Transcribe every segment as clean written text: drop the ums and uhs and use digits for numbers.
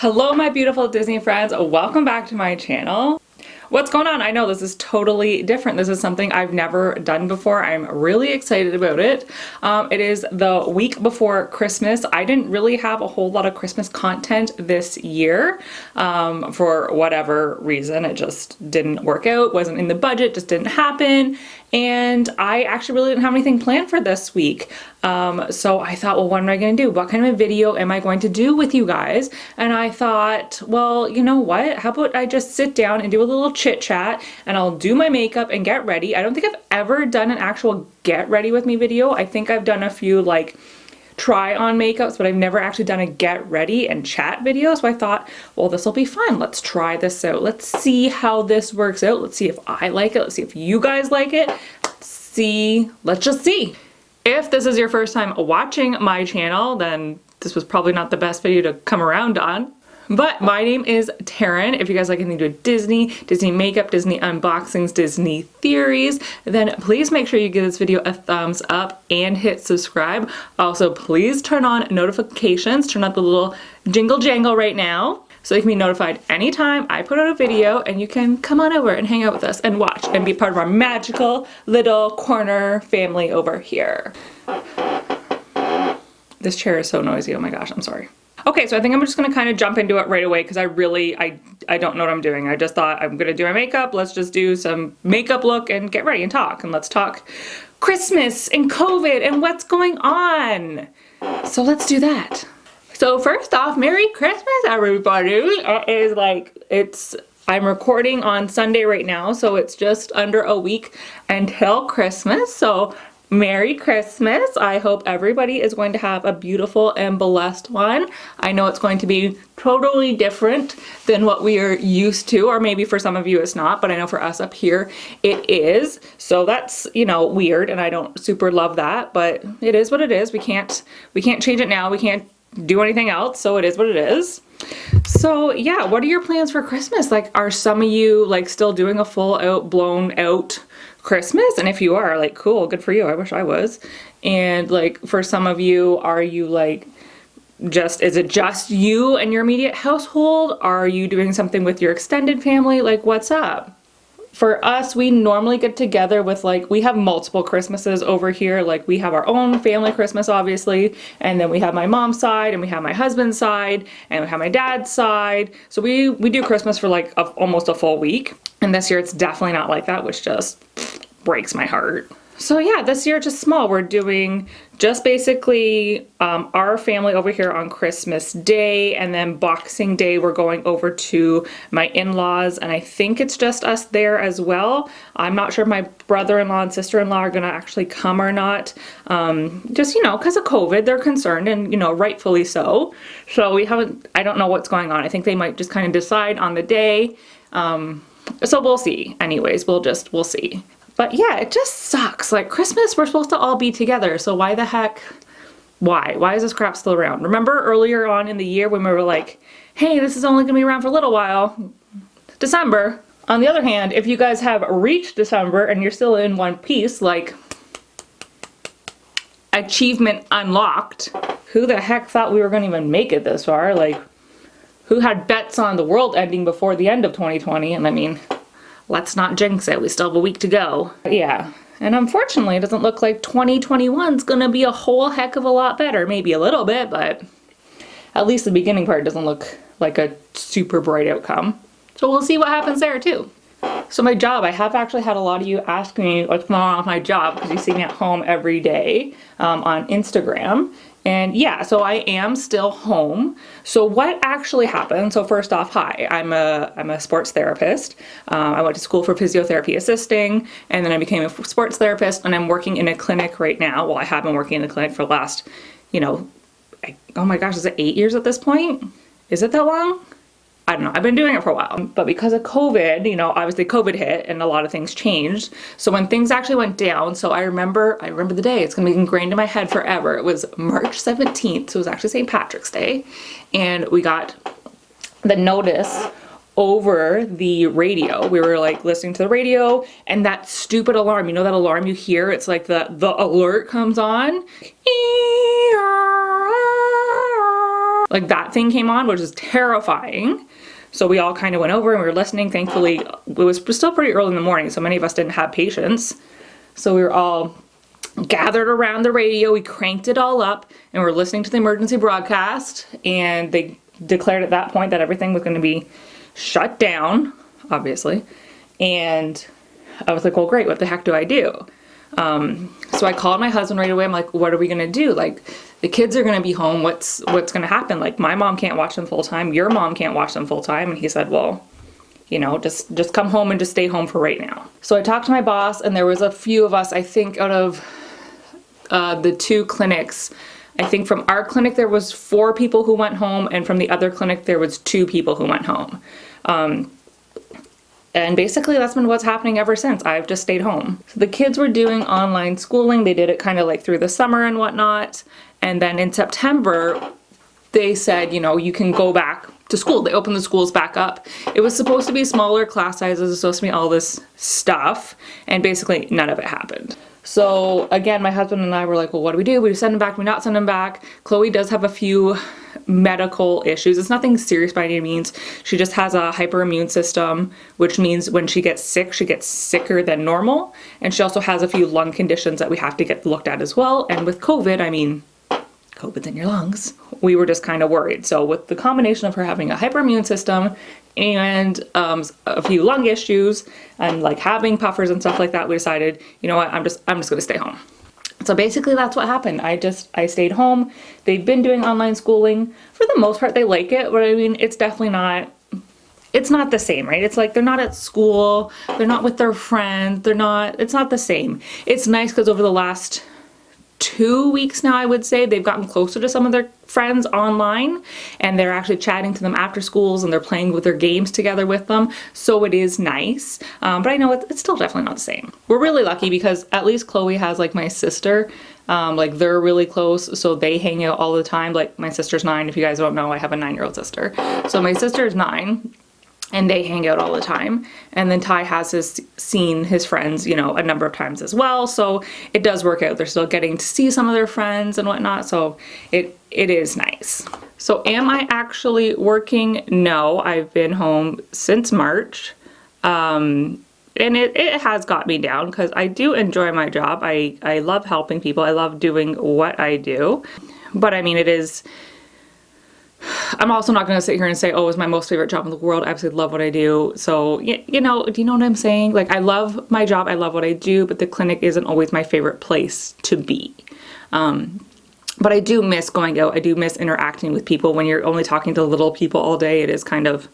Hello my beautiful Disney friends, welcome back to my channel. What's going on? I know this is totally different. This is something I've never done before. I'm really excited about it. It is the week before Christmas. I didn't really have a whole lot of Christmas content this year for whatever reason. It just didn't work out, wasn't in the budget, just didn't happen. And I actually really didn't have anything planned for this week. So I thought, well, what am I going to do? What kind of a video am I going to do with you guys? And I thought, well, you know what? How about I just sit down and do a little chit chat and I'll do my makeup and get ready. I don't think I've ever done an actual get ready with me video. I think I've done a few like try on makeups, but I've never actually done a get ready and chat video. So I thought, well, this will be fun. Let's try this out. Let's see how this works out. Let's see if I like it. Let's see if you guys like it. Let's just see. If this is your first time watching my channel, then this was probably not the best video to come around on. But my name is Terryn. If you guys like anything to do with Disney makeup, Disney unboxings, Disney theories, then please make sure you give this video a thumbs up and hit subscribe. Also, please turn on notifications, turn on the little jingle jangle right now, so you can be notified anytime I put out a video and you can come on over and hang out with us and watch and be part of our magical little corner family over here. This chair is so noisy, oh my gosh, I'm sorry. Okay, so I think I'm just gonna kind of jump into it right away because I don't know what I'm doing. I just thought I'm gonna do my makeup. Let's just do some makeup look and get ready and talk. And let's talk Christmas and COVID and what's going on. So let's do that. So first off, Merry Christmas, everybody. I'm recording on Sunday right now, so it's just under a week until Christmas. So Merry Christmas. I hope everybody is going to have a beautiful and blessed one. I know it's going to be totally different than what we are used to, or maybe for some of you it's not, but I know for us up here it is. So that's, you know, weird, and I don't super love that, but it is what it is. We can't change it now. We can't do anything else, so it is what it is. So yeah, what are your plans for Christmas? Like, are some of you like still doing a full out, blown out Christmas? And if you are, like, cool, good for you. I wish I was. And like for some of you, are you like is it just you and your immediate household? Are you doing something with your extended family? Like, what's up? For us, we normally get together with we have multiple Christmases over here. Like, we have our own family Christmas, obviously, and then we have my mom's side, and we have my husband's side, and we have my dad's side. So we do Christmas for like almost a full week. And this year it's definitely not like that, which just breaks my heart. So yeah, this year just small. We're doing just basically our family over here on Christmas Day, and then Boxing Day we're going over to my in-laws, and I think it's just us there as well. I'm not sure if my brother-in-law and sister-in-law are gonna actually come or not. Just, you know, because of COVID, they're concerned, and you know, rightfully so. So I don't know what's going on. I think they might just kind of decide on the day. So we'll see. Anyways, we'll see. But yeah, it just sucks. Like, Christmas, we're supposed to all be together, so why the heck? Why is this crap still around? Remember earlier on in the year when we were like, hey, this is only gonna be around for a little while, December. On the other hand, if you guys have reached December and you're still in one piece, like, achievement unlocked, who the heck thought we were gonna even make it this far? Like, who had bets on the world ending before the end of 2020? And I mean, let's not jinx it. We still have a week to go. Yeah. And unfortunately, it doesn't look like 2021 is gonna be a whole heck of a lot better. Maybe a little bit, but at least the beginning part doesn't look like a super bright outcome. So we'll see what happens there too. So my job, I have actually had a lot of you ask me what's going on with my job because you see me at home every day on Instagram. And yeah, so I am still home. So what actually happened? So first off, hi, I'm a sports therapist. I went to school for physiotherapy assisting, and then I became a sports therapist, and I'm working in a clinic right now. Well, I have been working in the clinic for the last, you know, oh my gosh, is it 8 years at this point? Is it that long? I don't know, I've been doing it for a while, but because of COVID, you know, obviously COVID hit and a lot of things changed. So when things actually went down, so I remember the day, it's gonna be ingrained in my head forever. It was March 17th, so it was actually St. Patrick's Day. And we got the notice over the radio. We were like listening to the radio, and that stupid alarm, you know that alarm you hear? It's like the alert comes on. like that thing came on, which is terrifying. So we all kind of went over and we were listening. Thankfully, it was still pretty early in the morning, so many of us didn't have patience. So we were all gathered around the radio. We cranked it all up and we're listening to the emergency broadcast. And they declared at that point that everything was going to be shut down, obviously. And I was like, well, great. What the heck do I do? So I called my husband right away. I'm like, what are we going to do? Like, the kids are going to be home. What's going to happen? Like, my mom can't watch them full time. Your mom can't watch them full time. And he said, well, you know, just come home and just stay home for right now. So I talked to my boss, and there was a few of us, I think out of the 2 clinics, I think from our clinic there was 4 people who went home, and from the other clinic there was 2 people who went home. And basically that's been what's happening ever since. I've just stayed home. So the kids were doing online schooling. They did it kind of like through the summer and whatnot. And then in September, they said, you know, you can go back to school. They opened the schools back up. It was supposed to be smaller class sizes. It was supposed to be all this stuff. And basically none of it happened. So again, my husband and I were like, well, what do we do? We send him back? We not send him back? Chloe does have a few medical issues. It's nothing serious by any means. She just has a hyperimmune system, which means when she gets sick, she gets sicker than normal. And she also has a few lung conditions that we have to get looked at as well. And with COVID, I mean, COVID's in your lungs. We were just kind of worried. So with the combination of her having a hyperimmune system and a few lung issues and like having puffers and stuff like that, we decided, you know what, I'm just going to stay home. So basically that's what happened. I stayed home. They've been doing online schooling. For the most part, they like it, but I mean, it's definitely not, it's not the same, right? It's like they're not at school. They're not with their friends. It's not the same. It's nice because over the last 2 weeks now, I would say, they've gotten closer to some of their friends online, and they're actually chatting to them after schools, and they're playing with their games together with them. So it is nice. But I know it's still definitely not the same. We're really lucky because at least Chloe has like my sister. Like they're really close, so they hang out all the time. Like my sister's 9. If you guys don't know, I have a 9-year-old sister. So my sister's 9. And they hang out all the time. And then Ty has seen his friends, you know, a number of times as well. So it does work out. They're still getting to see some of their friends and whatnot. So it is nice. So am I actually working? No, I've been home since March. And it has got me down because I do enjoy my job. I love helping people. I love doing what I do. But I mean, I'm also not going to sit here and say, oh, it's my most favorite job in the world. I absolutely love what I do. So, you know, do you know what I'm saying? Like, I love my job. I love what I do, but the clinic isn't always my favorite place to be. But I do miss going out. I do miss interacting with people. When you're only talking to little people all day, it is kind of,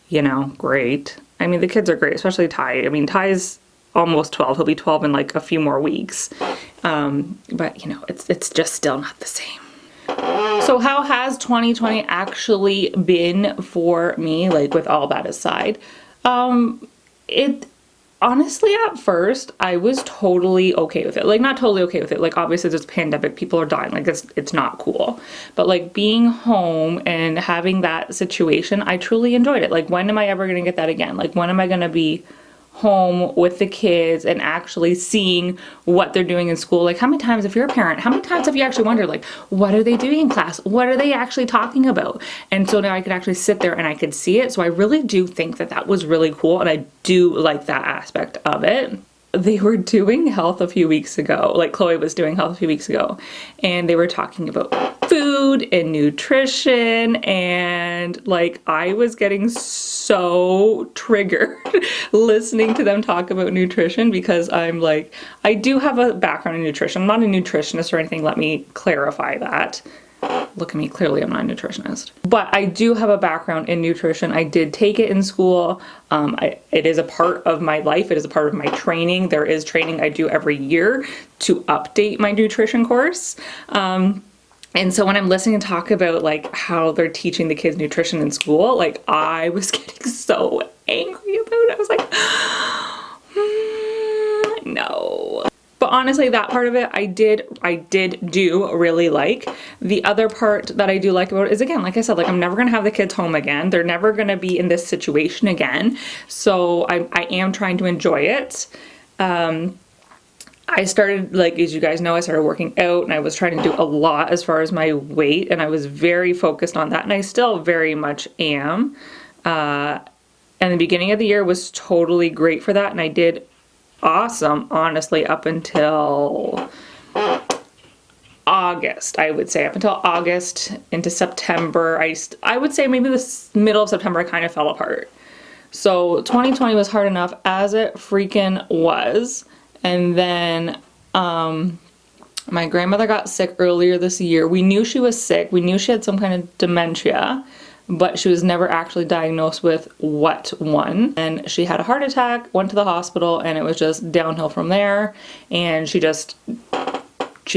you know, great. I mean, the kids are great, especially Ty. I mean, Ty's almost 12. He'll be 12 in like a few more weeks. But, you know, it's just still not the same. So how has 2020 actually been for me, like with all that aside? It honestly, at first, I was totally okay with it. Like, not totally okay with it. Like, obviously, there's a pandemic. People are dying. Like, it's not cool. But, like, being home and having that situation, I truly enjoyed it. Like, when am I ever going to get that again? Like, when am I going to be home with the kids and actually seeing what they're doing in school? Like, how many times, if you're a parent, how many times have you actually wondered, like, what are they doing in class? What are they actually talking about? And so now I could actually sit there and I could see it. So I really do think that that was really cool. And I do like that aspect of it. They were doing health a few weeks ago, like Chloe was doing health a few weeks ago, and they were talking about food and nutrition, and like I was getting so triggered listening to them talk about nutrition because I'm like, I do have a background in nutrition. I'm not a nutritionist or anything, let me clarify that. Look at me, clearly I'm not a nutritionist. But I do have a background in nutrition. I did take it in school. It is a part of my life. It is a part of my training. There is training I do every year to update my nutrition course. And so when I'm listening to talk about like how they're teaching the kids nutrition in school, like I was getting so angry about it. I was like, no. But honestly, that part of it, I did do really like. The other part that I do like about it is, again, like I said, like I'm never gonna have the kids home again. They're never gonna be in this situation again. So I am trying to enjoy it. I started, like, as you guys know, I started working out and I was trying to do a lot as far as my weight, and I was very focused on that, and I still very much am. And the beginning of the year was totally great for that, and I did awesome, honestly, up until August, I would say. Up until August into September, I would say maybe the middle of September, I kind of fell apart. So 2020 was hard enough as it freaking was. And then my grandmother got sick earlier this year. We knew she was sick. We knew she had some kind of dementia, but she was never actually diagnosed with what one. And she had a heart attack, went to the hospital, and it was just downhill from there. And she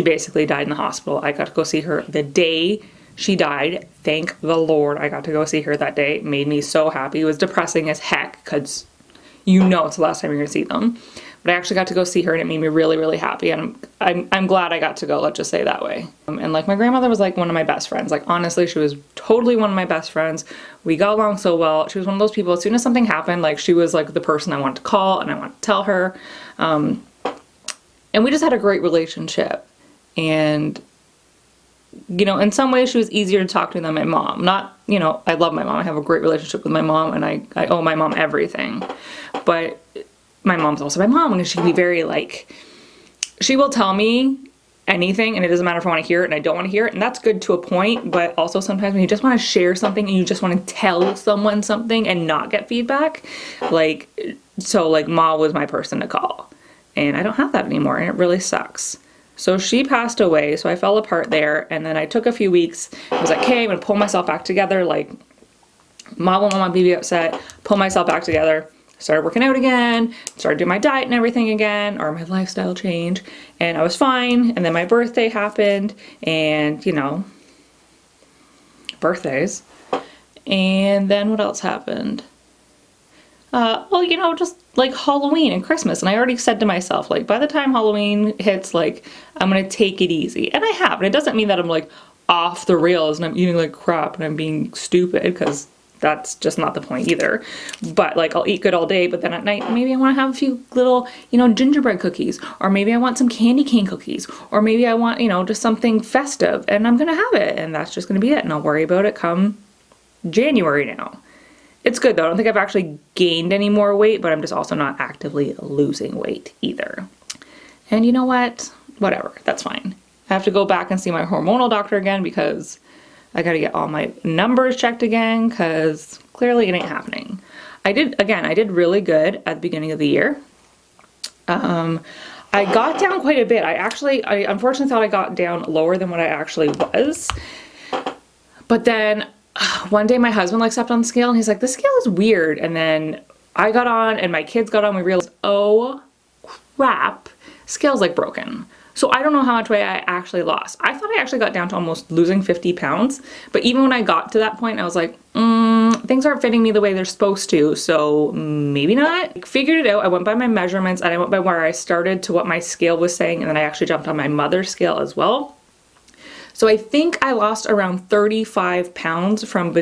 basically died in the hospital. I got to go see her the day she died. Thank the Lord I got to go see her that day. It made me so happy. It was depressing as heck because you know it's the last time you're going to see them. But I actually got to go see her, and it made me really, really happy. And I'm glad I got to go, let's just say that way. And like, my grandmother was like one of my best friends. Like, honestly, she was totally one of my best friends. We got along so well. She was one of those people, as soon as something happened, like, she was like the person I wanted to call and I wanted to tell her. And we just had a great relationship. And, you know, in some ways she was easier to talk to than my mom. Not, you know, I love my mom. I have a great relationship with my mom, and I owe my mom everything. But my mom's also my mom, and she can be very, like, she will tell me anything, and it doesn't matter if I want to hear it and I don't want to hear it, and that's good to a point. But also sometimes when you just want to share something and you just want to tell someone something and not get feedback, like, so like, Ma was my person to call, and I don't have that anymore, and it really sucks. So she passed away, so I fell apart there, and then I took a few weeks. I was like, okay, I'm gonna pull myself back together. Like, Ma won't want me to be upset. Pull myself back together. Started working out again, started doing my diet and everything again, or my lifestyle change, and I was fine. And then my birthday happened, and, you know, birthdays. And then what else happened? Well, you know, just like Halloween and Christmas. And I already said to myself, like, by the time Halloween hits, like, I'm gonna take it easy. And I have. And it doesn't mean that I'm like off the rails and I'm eating like crap and I'm being stupid, because that's just not the point either. But like, I'll eat good all day, but then at night, maybe I want to have a few little, you know, gingerbread cookies, or maybe I want some candy cane cookies, or maybe I want, you know, just something festive, and I'm gonna have it, and that's just gonna be it, and I'll worry about it come January now. It's good though. I don't think I've actually gained any more weight, but I'm just also not actively losing weight either. And you know what? Whatever, that's fine. I have to go back and see my hormonal doctor again, because I gotta get all my numbers checked again, because clearly it ain't happening. I did really good at the beginning of the year. I got down quite a bit. I unfortunately thought I got down lower than what I actually was. But then one day my husband like stepped on the scale, and he's like, "This scale is weird." And then I got on, and my kids got on. We realized, oh crap, scale's like broken. So I don't know how much weight I actually lost. I thought I actually got down to almost losing 50 pounds. But even when I got to that point, I was like, things aren't fitting me the way they're supposed to, so maybe not. I figured it out. I went by my measurements, and I went by where I started to what my scale was saying, and then I actually jumped on my mother's scale as well. So I think I lost around 35 pounds from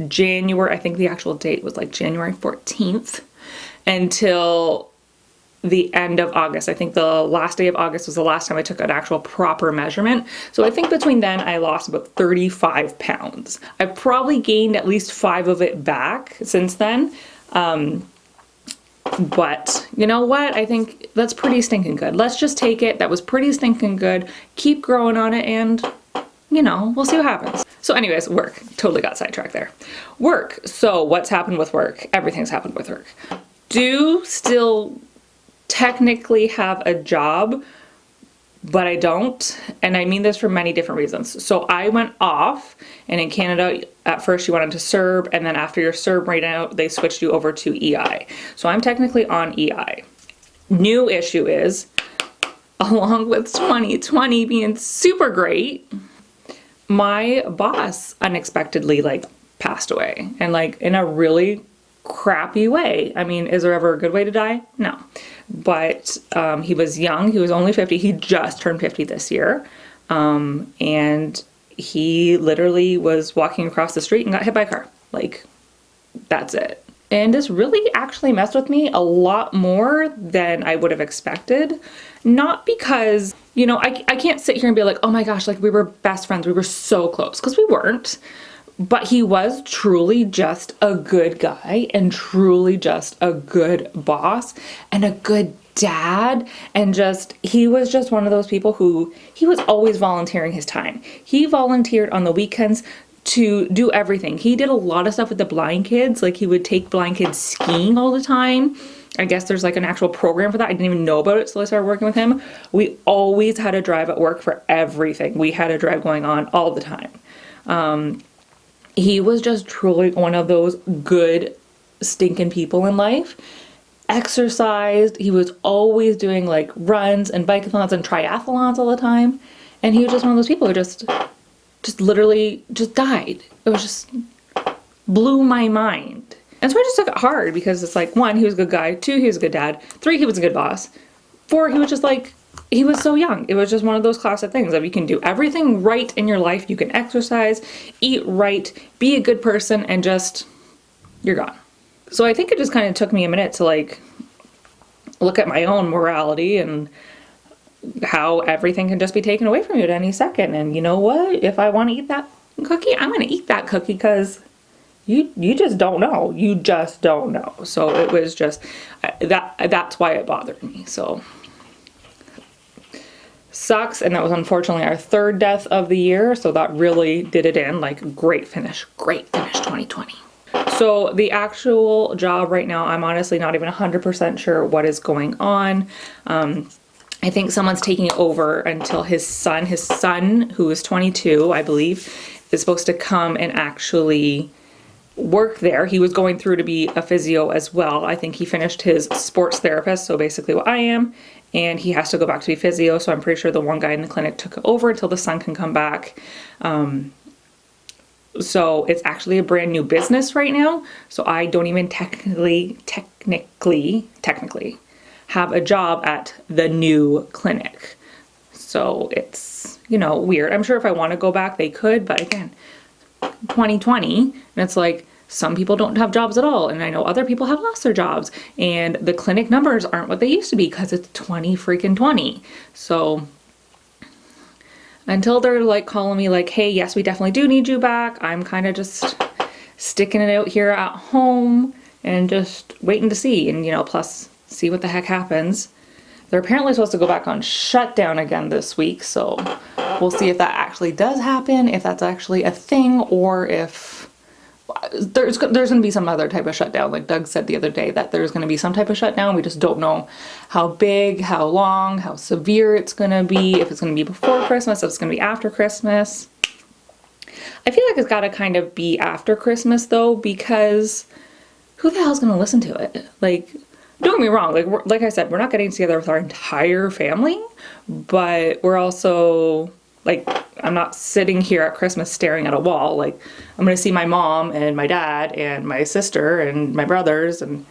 January, I think the actual date was like January 14th, until the end of August. I think the last day of August was the last time I took an actual proper measurement. So I think between then I lost about 35 pounds. I've probably gained at least 5 of it back since then. But you know what? I think that's pretty stinking good. Let's just take it. That was pretty stinking good. Keep growing on it, and you know, we'll see what happens. So anyways, work. Totally got sidetracked there. Work. So what's happened with work? Everything's happened with work. Do still technically have a job, but I don't. And I mean this for many different reasons. So I went off, and in Canada, at first you wanted to CERB, and then after your CERB ran out, they switched you over to EI. So I'm technically on EI. New issue is, along with 2020 being super great, my boss unexpectedly like passed away, and like in a really crappy way. I mean, is there ever a good way to die? No. But he was young. He was only 50. He just turned 50 this year. And he literally was walking across the street and got hit by a car. Like, that's it. And this really actually messed with me a lot more than I would have expected. Not because, you know, I can't sit here and be like, oh my gosh, like we were best friends, we were so close, because we weren't. But he was truly just a good guy and truly just a good boss and a good dad. And just, he was just one of those people who, he was always volunteering his time. He volunteered on the weekends to do everything. He did a lot of stuff with the blind kids. Like he would take blind kids skiing all the time. I guess there's like an actual program for that. I didn't even know about it till I started working with him. We always had a drive at work for everything. We had a drive going on all the time. He was just truly one of those good stinking people in life. Exercised. He was always doing like runs and bike-a-thons and triathlons all the time. And he was just one of those people who just literally just died. It was just blew my mind. And so I just took it hard because it's like, 1, he was a good guy. 2, he was a good dad. 3, he was a good boss. 4, he was just like, he was so young. It was just one of those classic things of you can do everything right in your life. You can exercise, eat right, be a good person, and just, you're gone. So I think it just kind of took me a minute to like look at my own morality and how everything can just be taken away from you at any second. And you know what? If I want to eat that cookie, I'm going to eat that cookie because you just don't know. You just don't know. So it was just, that's why it bothered me. So sucks. And that was unfortunately our 3rd death of the year. So that really did it in. Like, great finish 2020. So the actual job right now, I'm honestly not even 100% sure what is going on. I think someone's taking it over until his son, who is 22, I believe, is supposed to come and actually work there. He was going through to be a physio as well. I think he finished his sports therapist, so basically what I am, and he has to go back to be physio. So I'm pretty sure the one guy in the clinic took it over until the son can come back. So it's actually a brand new business right now. So I don't even technically have a job at the new clinic. So it's, you know, weird. I'm sure if I want to go back, they could, but again, 2020, and it's like, some people don't have jobs at all. And I know other people have lost their jobs, and the clinic numbers aren't what they used to be because it's 2020. So until they're like calling me like, hey, yes, we definitely do need you back, I'm kind of just sticking it out here at home and just waiting to see. And, you know, plus see what the heck happens. They're apparently supposed to go back on shutdown again this week. So we'll see if that actually does happen, if that's actually a thing, or if there's going to be some other type of shutdown. Like Doug said the other day that there's going to be some type of shutdown. We just don't know how big, how long, how severe it's going to be, if it's going to be before Christmas, if it's going to be after Christmas. I feel like it's got to kind of be after Christmas though, because who the hell's going to listen to it? Like, don't get me wrong, like I said, we're not getting together with our entire family, but we're also, like, I'm not sitting here at Christmas staring at a wall. Like, I'm going to see my mom and my dad and my sister and my brothers, and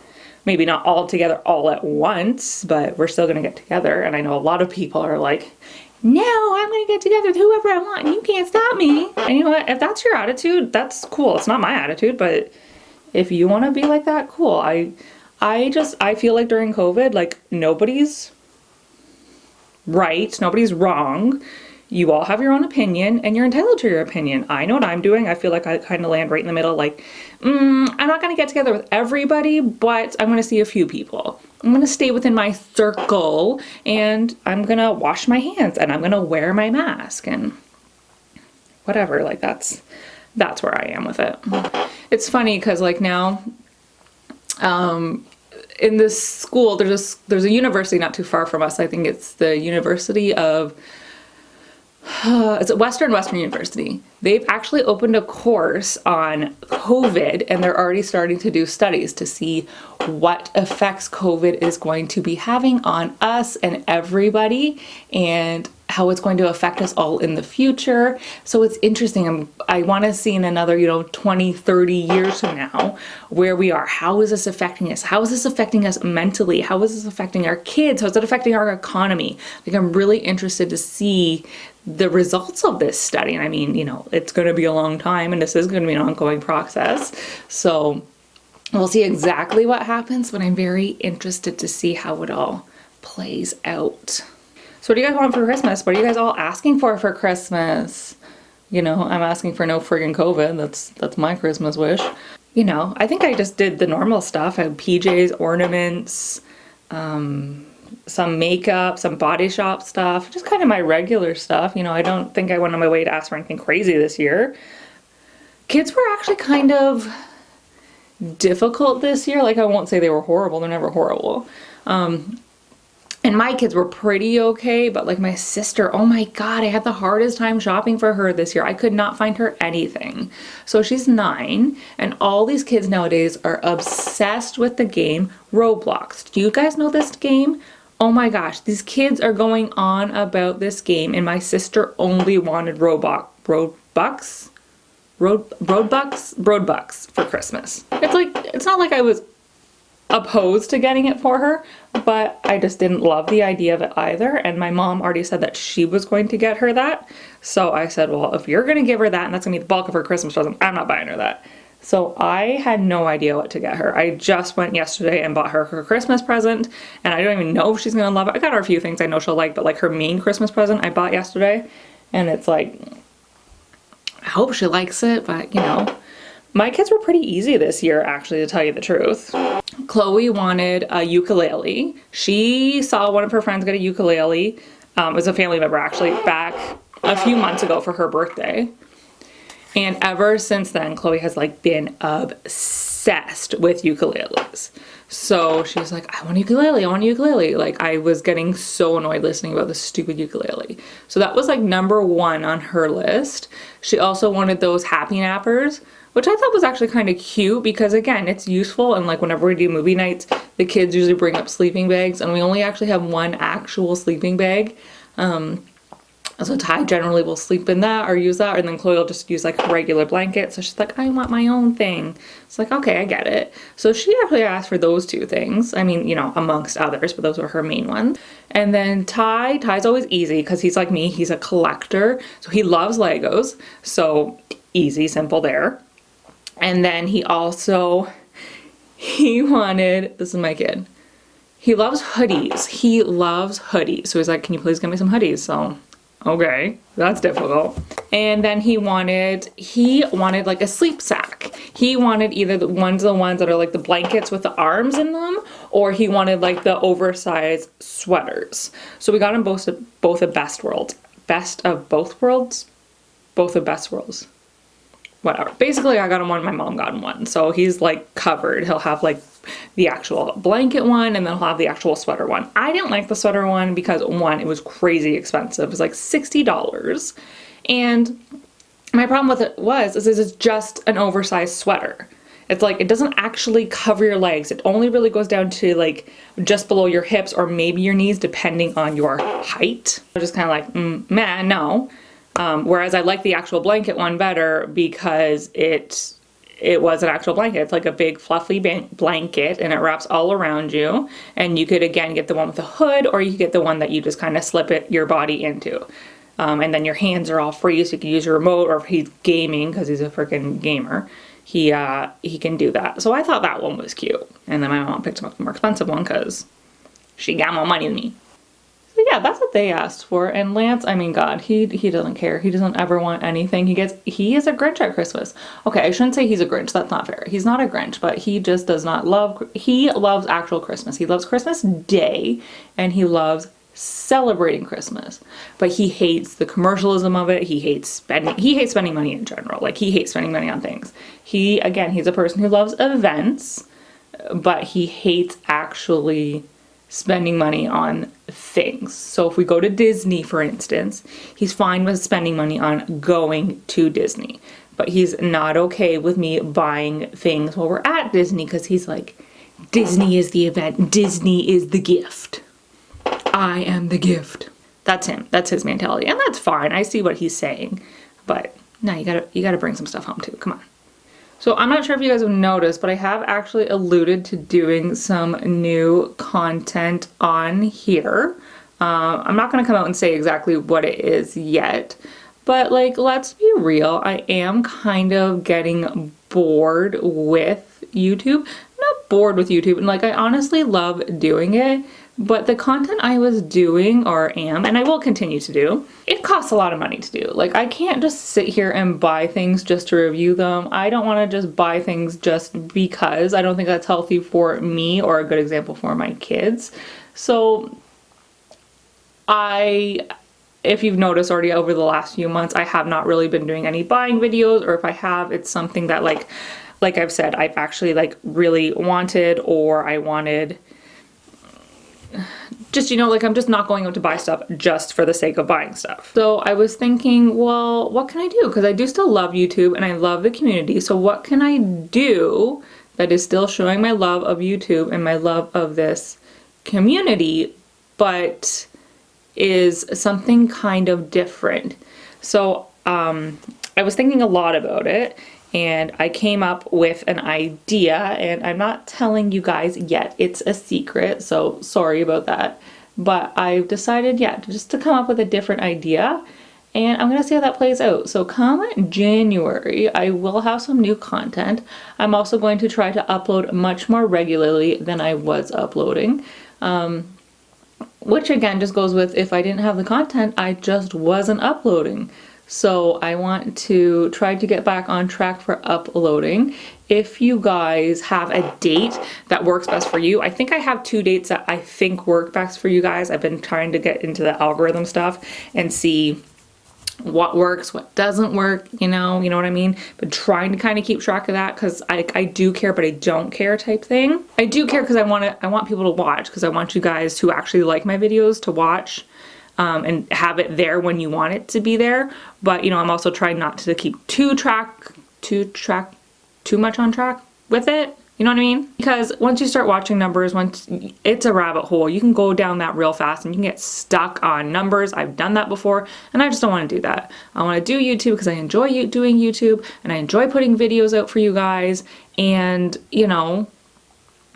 maybe not all together all at once, but we're still going to get together. And I know a lot of people are like, no, I'm going to get together with whoever I want and you can't stop me. And you know what? If that's your attitude, that's cool. It's not my attitude, but if you want to be like that, cool. I feel like during COVID, like, nobody's right, nobody's wrong. You all have your own opinion and you're entitled to your opinion. I know what I'm doing. I feel like I kind of land right in the middle. Like, I'm not going to get together with everybody, but I'm going to see a few people. I'm going to stay within my circle and I'm going to wash my hands and I'm going to wear my mask and whatever. Like, that's where I am with it. It's funny because like now, in this school, there's a university not too far from us. I think it's the University of, it's at Western University. They've actually opened a course on COVID, and they're already starting to do studies to see what effects COVID is going to be having on us and everybody, and how it's going to affect us all in the future. So it's interesting. I want to see in another, 20, 30 years from now, where we are. How is this affecting us? How is this affecting us mentally? How is this affecting our kids? How is it affecting our economy? Like, I'm really interested to see the results of this study. And I mean, it's going to be a long time, and this is going to be an ongoing process. So We'll see exactly what happens, but I'm very interested to see how it all plays out. So what do you guys want for Christmas? What are you guys all asking for Christmas? You know, I'm asking for no friggin' COVID. That's my Christmas wish. You know, I think I just did the normal stuff. I had PJs, ornaments, some makeup, some Body Shop stuff, just kind of my regular stuff. You know, I don't think I went on my way to ask for anything crazy this year. Kids were actually kind of difficult this year. Like, I won't say they were horrible. They're never horrible. And my kids were pretty okay, but like my sister, oh my God, I had the hardest time shopping for her this year. I could not find her anything. So she's 9, and all these kids nowadays are obsessed with the game Roblox. Do you guys know this game? Oh my gosh, these kids are going on about this game, and my sister only wanted Roadbucks for Christmas. It's not like I was opposed to getting it for her, but I just didn't love the idea of it either. And my mom already said that she was going to get her that. So I said, well, if you're going to give her that and that's going to be the bulk of her Christmas present, I'm not buying her that. So I had no idea what to get her. I just went yesterday and bought her Christmas present, and I don't even know if she's going to love it. I got her a few things I know she'll like, but like her main Christmas present I bought yesterday, and it's like, I hope she likes it, but you know. My kids were pretty easy this year, actually, to tell you the truth. Chloe wanted a ukulele. She saw one of her friends get a ukulele. It was a family member, actually, back a few months ago for her birthday. And ever since then, Chloe has like been obsessed with ukuleles. So she's like, I want a ukulele, I want a ukulele. Like, I was getting so annoyed listening about this stupid ukulele. So that was like number 1 on her list. She also wanted those happy nappers, which I thought was actually kind of cute because, again, it's useful. And like whenever we do movie nights, the kids usually bring up sleeping bags, and we only actually have one actual sleeping bag. So Ty generally will sleep in that or use that, and then Chloe will just use like a regular blanket. So she's like, I want my own thing. It's like, okay, I get it. So she actually asked for those 2 things. I mean, you know, amongst others, but those were her main ones. And then Ty's always easy because he's like me. He's a collector. So he loves Legos. So easy, simple there. And then he wanted, this is my kid, he loves hoodies. He loves hoodies. So he's like, can you please get me some hoodies? So, okay, that's difficult. And then he wanted like a sleep sack. He wanted either the ones that are like the blankets with the arms in them, or he wanted like the oversized sweaters. So we got him both of best worlds. Best of both worlds? Both of best worlds. Whatever. Basically, I got him one, my mom got him one. So he's like covered. He'll have like the actual blanket one, and then he'll have the actual sweater one. I didn't like the sweater one because, one, it was crazy expensive. It was like $60. And my problem with it is it's just an oversized sweater. It's like, it doesn't actually cover your legs. It only really goes down to like just below your hips or maybe your knees, depending on your height. I'm just kind of like, man, no. Whereas I like the actual blanket one better because it was an actual blanket. It's like a big fluffy blanket, and it wraps all around you. And you could, again, get the one with the hood, or you could get the one that you just kind of slip your body into. And then your hands are all free, so you can use your remote, or if he's gaming, because he's a freaking gamer, he can do that. So I thought that one was cute. And then my mom picked him up the more expensive one because she got more money than me. So yeah, that's what they asked for. And Lance, I mean, God, he doesn't care. He doesn't ever want anything. He is a Grinch at Christmas. Okay, I shouldn't say he's a Grinch. That's not fair. He's not a Grinch, but he just does not he loves actual Christmas. He loves Christmas Day, and he loves celebrating Christmas. But he hates the commercialism of it. He hates spending money in general. Like, he hates spending money on things. He's a person who loves events, but he hates actually spending money on things. So if we go to Disney, for instance, he's fine with spending money on going to Disney, but he's not okay with me buying things while we're at Disney, because he's like, Disney is the event, Disney is the gift, I am the gift. That's him. That's his mentality, and that's fine. I see what he's saying, but no, you gotta bring some stuff home too. Come on. So I'm not sure if you guys have noticed, but I have actually alluded to doing some new content on here. I'm not going to come out and say exactly what it is yet, But like, let's be real, I am kind of getting bored with YouTube. Not bored with YouTube, and like I honestly love doing it, but the content I was doing or am, and I will continue to do, it costs a lot of money to do. Like I can't just sit here and buy things just to review them. I don't want to just buy things just because. I don't think that's healthy for me or a good example for my kids. So if you've noticed already over the last few months, I have not really been doing any buying videos, or if I have, it's something that like I've said, I've actually like really wanted, or I wanted just, you know, like I'm just not going out to buy stuff just for the sake of buying stuff. So I was thinking, well, what can I do? Because I do still love YouTube and I love the community. So what can I do that is still showing my love of YouTube and my love of this community, but is something kind of different? So I was thinking a lot about it, and I came up with an idea, and I'm not telling you guys yet, it's a secret, so sorry about that. But I've decided, yeah, just to come up with a different idea, and I'm gonna see how that plays out. So come January, I will have some new content. I'm also going to try to upload much more regularly than I was uploading. Which again just goes with, if I didn't have the content, I just wasn't uploading. So I want to try to get back on track for uploading. If you guys have a date that works best for you, I think I have 2 dates that I think work best for you guys. I've been trying to get into the algorithm stuff and see what works, what doesn't work, you know what I mean? But trying to kind of keep track of that, because I do care, but I don't care type thing. I do care because I want people to watch, because I want you guys who actually like my videos to watch and have it there when you want it to be there. But you know, I'm also trying not to keep too much on track with it. You know what I mean? Because once you start watching numbers, it's a rabbit hole. You can go down that real fast and you can get stuck on numbers. I've done that before, and I just don't want to do that. I want to do YouTube because I enjoy doing YouTube, and I enjoy putting videos out for you guys. And you know,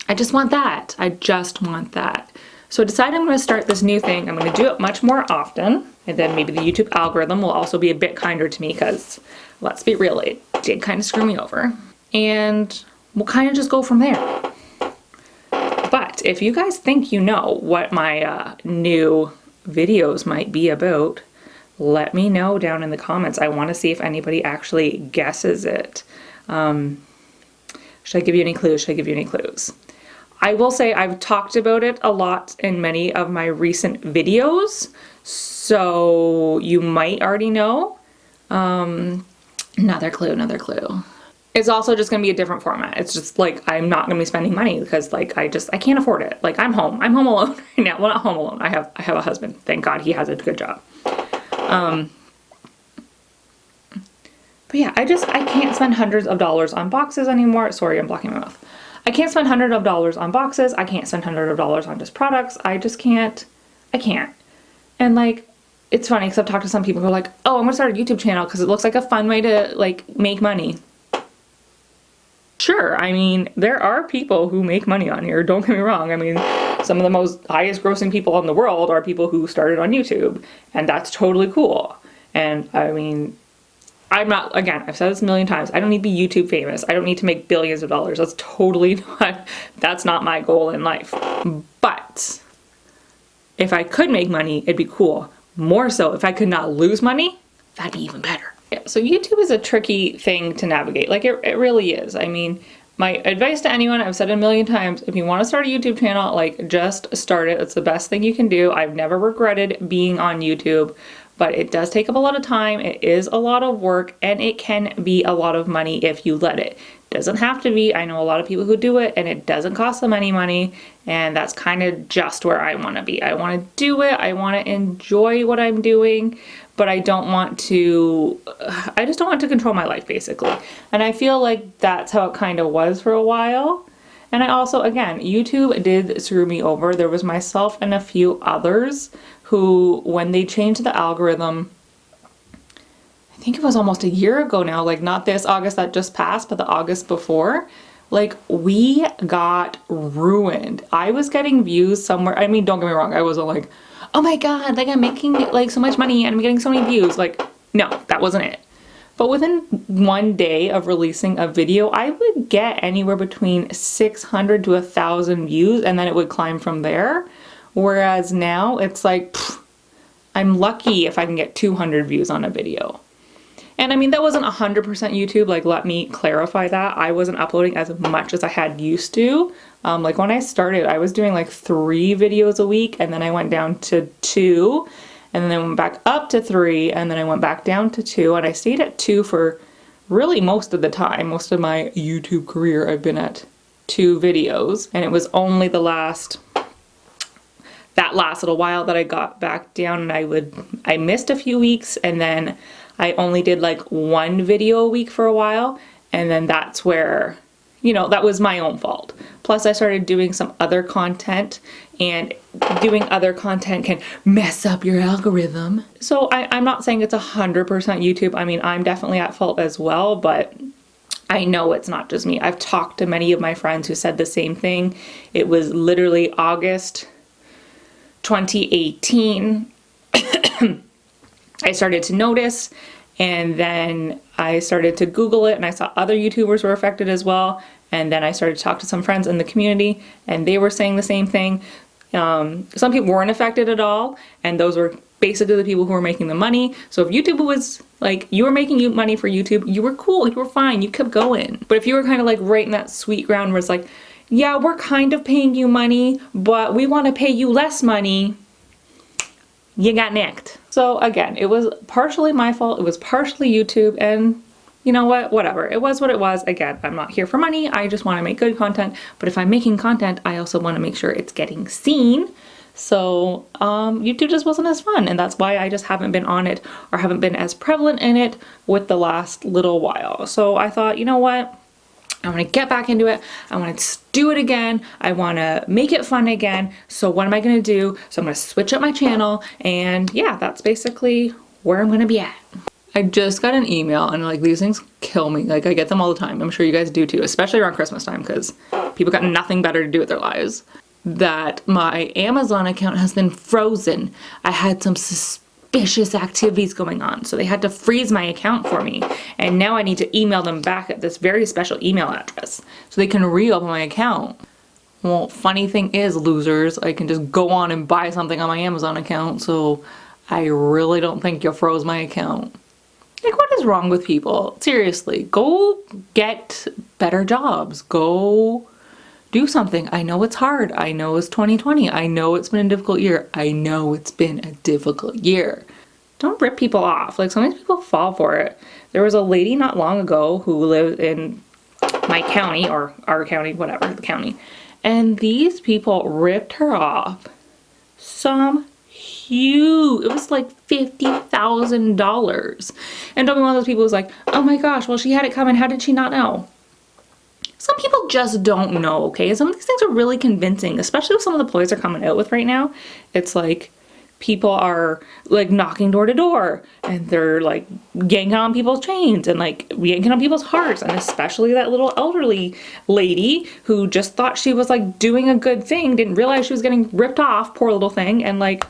I just want that. I just want that. So I decided I'm going to start this new thing. I'm going to do it much more often, and then maybe the YouTube algorithm will also be a bit kinder to me, because let's be real, it did kind of screw me over. And we'll kind of just go from there. But if you guys think you know what my new videos might be about, let me know down in the comments. I want to see if anybody actually guesses it. Should I give you any clues? Should I give you any clues? I will say I've talked about it a lot in many of my recent videos, so you might already know. Another clue. It's also just gonna be a different format. It's just like, I'm not gonna be spending money because like I can't afford it. Like I'm home alone right now. Well, not home alone. I have a husband. Thank God he has a good job. But yeah, I can't spend hundreds of dollars on boxes anymore. Sorry, I'm blocking my mouth. I can't spend hundreds of dollars on boxes. I can't spend hundreds of dollars on just products. I just can't. I can't. And like, it's funny because I've talked to some people who are like, oh, I'm gonna start a YouTube channel because it looks like a fun way to like make money. Sure, I mean, there are people who make money on here, don't get me wrong. I mean, some of the most highest grossing people in the world are people who started on YouTube, and that's totally cool. And I mean, I'm not, again, I've said this a million times, I don't need to be YouTube famous. I don't need to make billions of dollars. That's totally not, that's not my goal in life. But if I could make money, it'd be cool. More so, if I could not lose money, that'd be even better. Yeah, so YouTube is a tricky thing to navigate. Like it really is. I mean, my advice to anyone, I've said it a million times, if you want to start a YouTube channel, like just start it. It's the best thing you can do. I've never regretted being on YouTube, but it does take up a lot of time. It is a lot of work, and it can be a lot of money if you let it. Doesn't have to be. I know a lot of people who do it and it doesn't cost them any money, and that's kind of just where I want to be. I want to do it. I want to enjoy what I'm doing, but I just don't want to control my life basically. And I feel like that's how it kind of was for a while. And I also, again, YouTube did screw me over. There was myself and a few others who, when they changed the algorithm, I think it was almost a year ago now, like not this August that just passed, but the August before, like we got ruined. I was getting views somewhere. I mean, don't get me wrong. I wasn't like, oh my God, like I'm making like so much money and I'm getting so many views. Like No, that wasn't it. But within one day of releasing a video, I would get anywhere between 600 to 1,000 views, and then it would climb from there. Whereas now it's like, I'm lucky if I can get 200 views on a video. And I mean, that wasn't 100% YouTube, like let me clarify that. I wasn't uploading as much as I had used to. Like when I started, I was doing like 3 videos a week, and then I went down to 2. And then I went back up to 3, and then I went back down to 2, and I stayed at 2 for really most of the time. Most of my YouTube career, I've been at 2 videos, and it was only that last little while that I got back down, and I missed a few weeks, and then I only did like 1 video a week for a while, and then that's where, you know, that was my own fault. Plus I started doing some other content, and doing other content can mess up your algorithm. So I'm not saying it's 100% YouTube. I mean, I'm definitely at fault as well, but I know it's not just me. I've talked to many of my friends who said the same thing. It was literally August 2018. I started to notice, and then I started to Google it, and I saw other YouTubers were affected as well. And then I started to talk to some friends in the community, and they were saying the same thing. Some people weren't affected at all, and those were basically the people who were making the money. So if YouTube was like, you were making money for YouTube, you were cool, you were fine, you kept going. But if you were kind of like right in that sweet ground where it's like, yeah, we're kind of paying you money, but we want to pay you less money, you got nicked. So again, it was partially my fault, it was partially YouTube, and you know what, whatever. It was what it was. Again, I'm not here for money. I just want to make good content. But if I'm making content, I also want to make sure it's getting seen. So YouTube just wasn't as fun. And that's why I just haven't been on it, or haven't been as prevalent in it with the last little while. So I thought, you know what? I want to get back into it. I want to do it again. I want to make it fun again. So what am I going to do? So I'm going to switch up my channel. And yeah, that's basically where I'm going to be at. I just got an email, and like these things kill me. Like I get them all the time. I'm sure you guys do too, especially around Christmas time, because people got nothing better to do with their lives. That my Amazon account has been frozen. I had some suspicious activities going on, so they had to freeze my account for me. And now I need to email them back at this very special email address so they can reopen my account. Well, funny thing is, losers, I can just go on and buy something on my Amazon account, so I really don't think you froze my account. Like, what is wrong with people? Seriously, go get better jobs. Go do something. I know it's hard. I know it's 2020. I know it's been a difficult year. I know it's been a difficult year. Don't rip people off. Like, sometimes people fall for it. There was a lady not long ago who lived in my county, or our county, whatever, the county. And these people ripped her off. Huge. It was like $50,000. And don't be one of those people who's like, oh my gosh, well, she had it coming. How did she not know? Some people just don't know, okay? Some of these things are really convincing, especially with some of the ploys they're coming out with right now. It's like people are like knocking door to door, and they're like yanking on people's chains and like yanking on people's hearts. And especially that little elderly lady who just thought she was like doing a good thing, didn't realize she was getting ripped off, poor little thing. And like,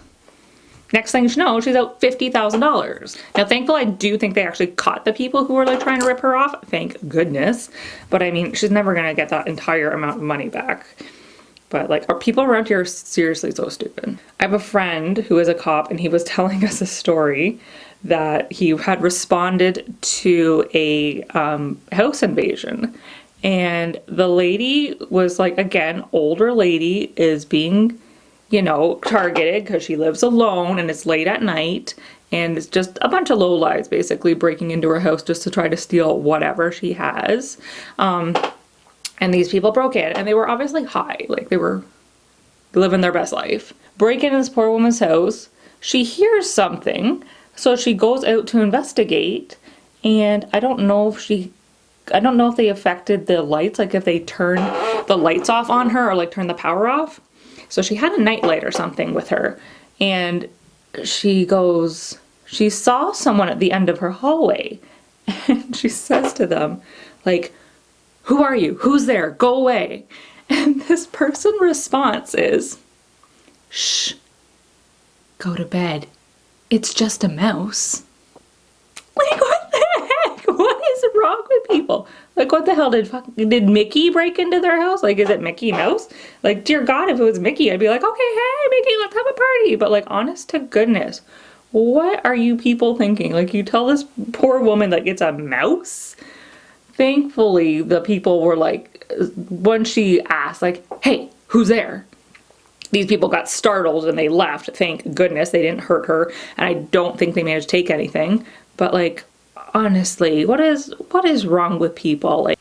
next thing you know, she's out $50,000. Now, thankfully, I do think they actually caught the people who were like trying to rip her off. Thank goodness. But I mean, she's never gonna get that entire amount of money back. But like, our people around here are seriously so stupid. I have a friend who is a cop, and he was telling us a story that he had responded to a house invasion. And the lady was like, again, older lady is being, you know, targeted because she lives alone and it's late at night, and it's just a bunch of lowlives basically breaking into her house just to try to steal whatever she has. And these people broke in, and they were obviously high, like they were living their best life. Break into this poor woman's house. She hears something, so she goes out to investigate, and I don't know if they affected the lights, like if they turned the lights off on her or like turned the power off. So she had a nightlight or something with her, and she saw someone at the end of her hallway, and she says to them, like, who are you? Who's there? Go away. And this person's response is, shh, go to bed. It's just a mouse. wrong with people? Like, what the hell did Mickey break into their house? Like, is it Mickey Mouse? Like, dear God, if it was Mickey, I'd be like, okay, hey, Mickey, let's have a party. But like, honest to goodness, what are you people thinking? Like, you tell this poor woman, like, it's a mouse? Thankfully, the people were like, when she asked, like, hey, who's there? These people got startled and they left. Thank goodness they didn't hurt her. And I don't think they managed to take anything. But like, honestly, what is wrong with people? Like,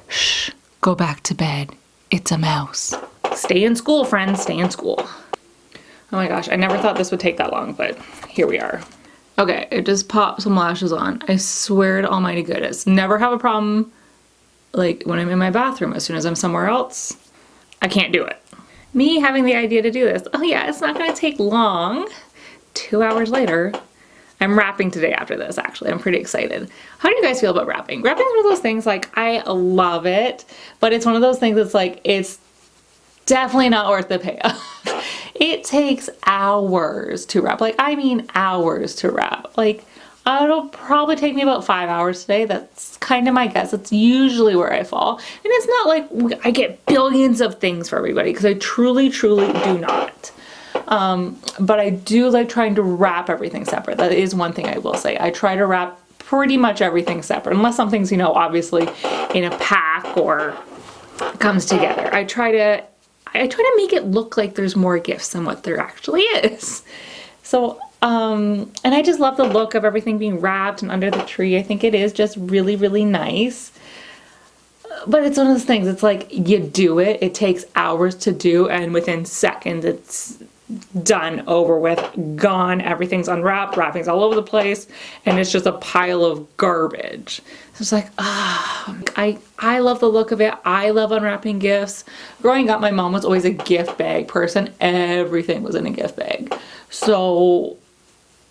shh, go back to bed. It's a mouse. Stay in school, friends, stay in school. Oh my gosh, I never thought this would take that long, but here we are. Okay, it just popped some lashes on. I swear to almighty goodness. Never have a problem, like, when I'm in my bathroom. As soon as I'm somewhere else, I can't do it. Me having the idea to do this. Oh yeah, it's not gonna take long. 2 hours later, I'm wrapping today after this, actually. I'm pretty excited. How do you guys feel about wrapping? Wrapping is one of those things, like, I love it, but it's one of those things that's like, it's definitely not worth the payoff. It takes hours to wrap. Like, I mean hours to wrap. Like, it'll probably take me about 5 hours today. That's kind of my guess. It's usually where I fall. And it's not like I get billions of things for everybody, because I truly, truly do not. But I do like trying to wrap everything separate. That is one thing I will say. I try to wrap pretty much everything separate, unless something's, you know, obviously in a pack or comes together. I try to make it look like there's more gifts than what there actually is. So, and I just love the look of everything being wrapped and under the tree. I think it is just really, really nice. But it's one of those things, it's like, you do it, it takes hours to do, and within seconds it's done, over with, gone, everything's unwrapped, wrapping's all over the place, and it's just a pile of garbage. So it's like, I love the look of it. I love unwrapping gifts. Growing up, my mom was always a gift bag person. Everything was in a gift bag. So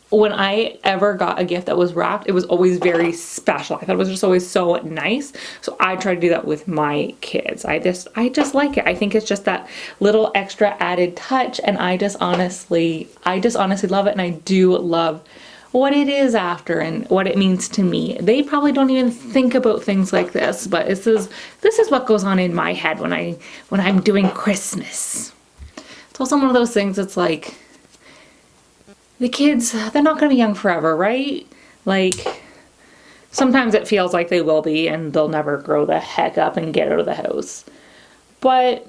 when I ever got a gift that was wrapped, it was always very special. I thought it was just always so nice. So I try to do that with my kids. I just like it. I think it's just that little extra added touch, and I just honestly love it, and I do love what it is after and what it means to me. They probably don't even think about things like this, but this is what goes on in my head when I'm doing Christmas. It's also one of those things that's like, the kids, they're not going to be young forever, right? Like, sometimes it feels like they will be, and they'll never grow the heck up and get out of the house. But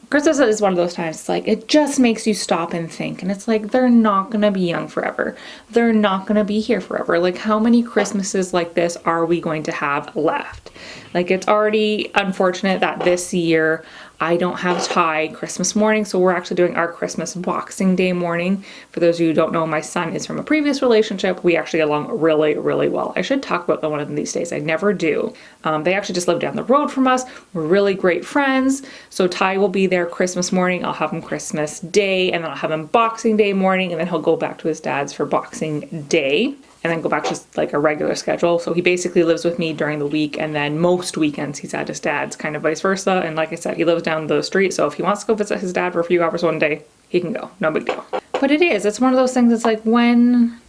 Christmas is one of those times, it's like, it just makes you stop and think. And it's like, they're not going to be young forever. They're not going to be here forever. Like, how many Christmases like this are we going to have left? Like, it's already unfortunate that this year I don't have Ty Christmas morning, so we're actually doing our Christmas Boxing Day morning. For those of you who don't know, my son is from a previous relationship. We actually get along really, really well. I should talk about that one of these days. I never do. They actually just live down the road from us. We're really great friends. So Ty will be there Christmas morning. I'll have him Christmas Day, and then I'll have him Boxing Day morning, and then he'll go back to his dad's for Boxing Day, and then go back to like a regular schedule. So he basically lives with me during the week, and then most weekends he's at his dad's, kind of vice versa. And like I said, he lives down the street, so if he wants to go visit his dad for a few hours one day, he can go. No big deal. But it's one of those things that's like, when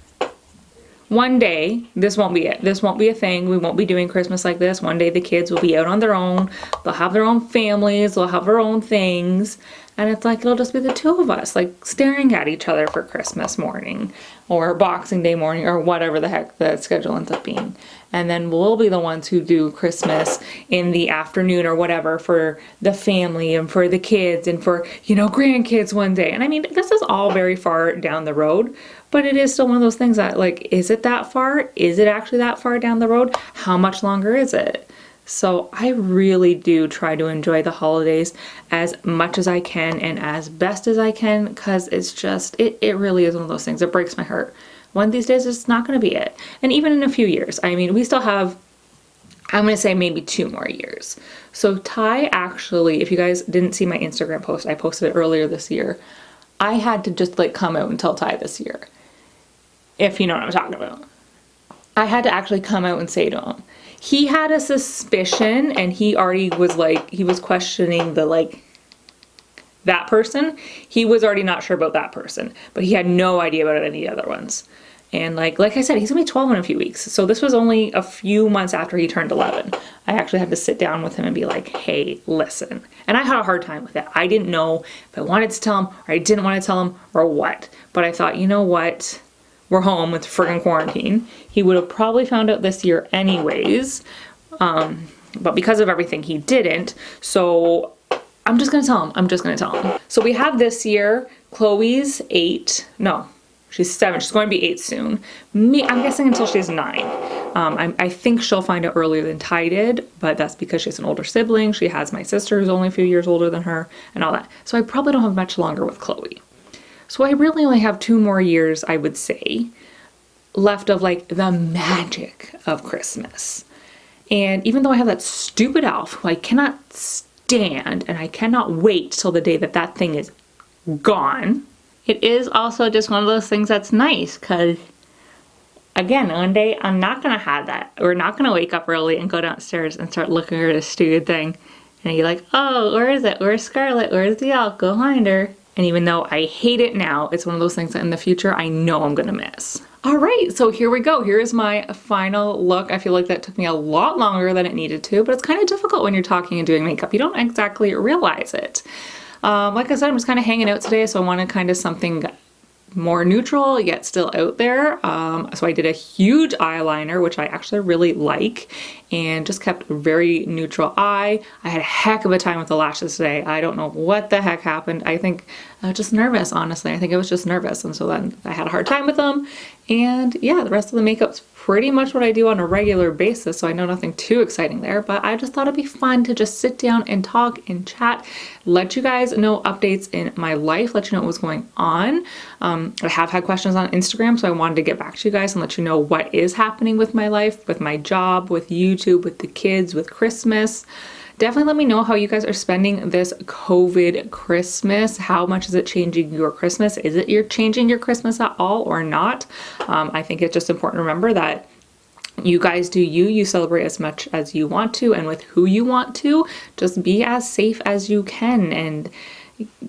one day this won't be it. This won't be a thing. We won't be doing Christmas like this. One day the kids will be out on their own. They'll have their own families. They'll have their own things. And it's like, it'll just be the two of us, like, staring at each other for Christmas morning or Boxing Day morning or whatever the heck the schedule ends up being. And then we'll be the ones who do Christmas in the afternoon or whatever for the family and for the kids and for, you know, grandkids one day. And I mean, this is all very far down the road, but it is still one of those things that, like, is it that far? Is it actually that far down the road? How much longer is it? So I really do try to enjoy the holidays as much as I can and as best as I can, because it's just, it really is one of those things. It breaks my heart. One of these days it's not going to be it. And even in a few years, I mean, we still have, I'm going to say maybe 2 more years. So Ty actually, if you guys didn't see my Instagram post, I posted it earlier this year. I had to just like come out and tell Ty this year, if you know what I'm talking about. I had to actually come out and say to him. He had a suspicion, and he already was like, he was questioning the, like, that person. He was already not sure about that person, but he had no idea about any other ones. And like I said, he's gonna be 12 in a few weeks. So this was only a few months after he turned 11. I actually had to sit down with him and be like, hey, listen. And I had a hard time with it. I didn't know if I wanted to tell him or I didn't want to tell him or what. But I thought, you know what? We're home with friggin' quarantine. He would have probably found out this year anyways. But because of everything, he didn't. So I'm just gonna tell him. I'm just gonna tell him. So we have this year, Chloe's 8. No, she's 7. She's going to be 8 soon. I'm guessing until she's 9. I think she'll find out earlier than Ty did, but that's because she has an older sibling. She has my sister who's only a few years older than her and all that. So I probably don't have much longer with Chloe. So I really only have 2 more years, I would say, left of like the magic of Christmas. And even though I have that stupid elf who I cannot stand and I cannot wait till the day that that thing is gone, it is also just one of those things that's nice because, again, one day I'm not going to have that. We're not going to wake up early and go downstairs and start looking at this stupid thing. And you're like, oh, where is it? Where's Scarlett? Where's the elf? Go find her. And even though I hate it now, it's one of those things that in the future I know I'm going to miss. All right, so here we go. Here is my final look. I feel like that took me a lot longer than it needed to, but it's kind of difficult when you're talking and doing makeup. You don't exactly realize it. Like I said, I'm just kind of hanging out today, so I wanted kind of something more neutral yet still out there. So I did a huge eyeliner, which I actually really like, and just kept a very neutral eye. I had a heck of a time with the lashes today. I don't know what the heck happened. I think I was just nervous, honestly. I think I was just nervous, and so then I had a hard time with them. And yeah, the rest of the makeup's pretty much what I do on a regular basis, so I know nothing too exciting there, but I just thought it'd be fun to just sit down and talk and chat, let you guys know updates in my life, let you know what was going on. I have had questions on Instagram, so I wanted to get back to you guys and let you know what is happening with my life, with my job, with YouTube, with the kids, with Christmas. Definitely let me know how you guys are spending this COVID Christmas. How much is it changing your Christmas? Is it you're changing your Christmas at all or not? I think it's just important to remember that you guys do you celebrate as much as you want to and with who you want to. Just be as safe as you can, and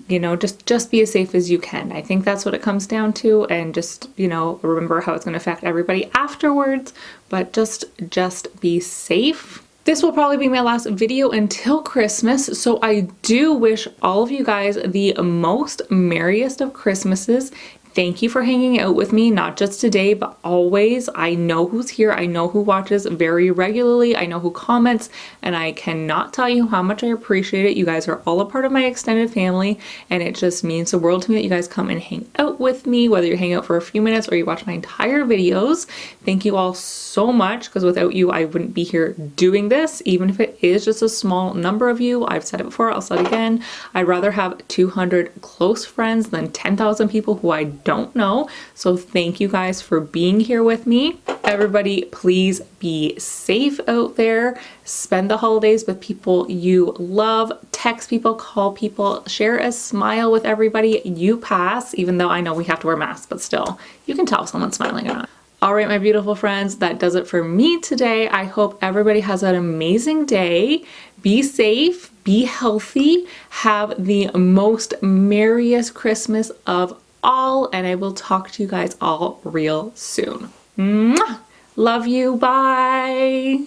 you know, just be as safe as you can. I think that's what it comes down to, and just, you know, remember how it's going to affect everybody afterwards, but just be safe. This will probably be my last video until Christmas, so I do wish all of you guys the most merriest of Christmases. Thank you for hanging out with me, not just today, but always. I know who's here. I know who watches very regularly. I know who comments, and I cannot tell you how much I appreciate it. You guys are all a part of my extended family, and it just means the world to me that you guys come and hang out with me, whether you hang out for a few minutes or you watch my entire videos. Thank you all so much, because without you, I wouldn't be here doing this, even if it is just a small number of you. I've said it before, I'll say it again. I'd rather have 200 close friends than 10,000 people who I don't know. So thank you guys for being here with me. Everybody, please be safe out there. Spend the holidays with people you love. Text people, call people, share a smile with everybody you pass, even though I know we have to wear masks, but still, you can tell if someone's smiling or not. All right, my beautiful friends, that does it for me today. I hope everybody has an amazing day. Be safe, be healthy, have the most merriest Christmas of all, and I will talk to you guys all real soon. Mwah! Love you, bye!